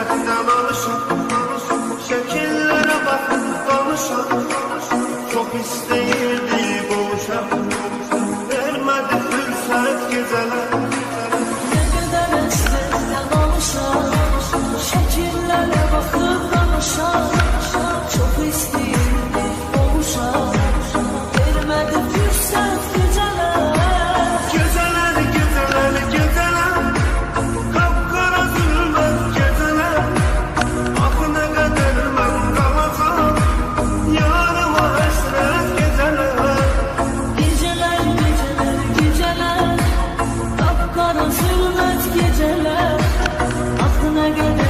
hasretten alışan, şekillere bakıp kalmışan. Çok isteyirdi boğuşan, vermedi fırsat geceler. Ne kadar hasretten alışan, şekillere bakıp kalmışan. Çok isteyirdi boğuşan, vermedi fırsat geceler. Geceler, geceler, geceler, kapkara zulmet geceler. Aklına kadar ben kalacağım, yarıma hasret geceler. Geceler, geceler, geceler, kapkara zulmet geceler. Aklına göre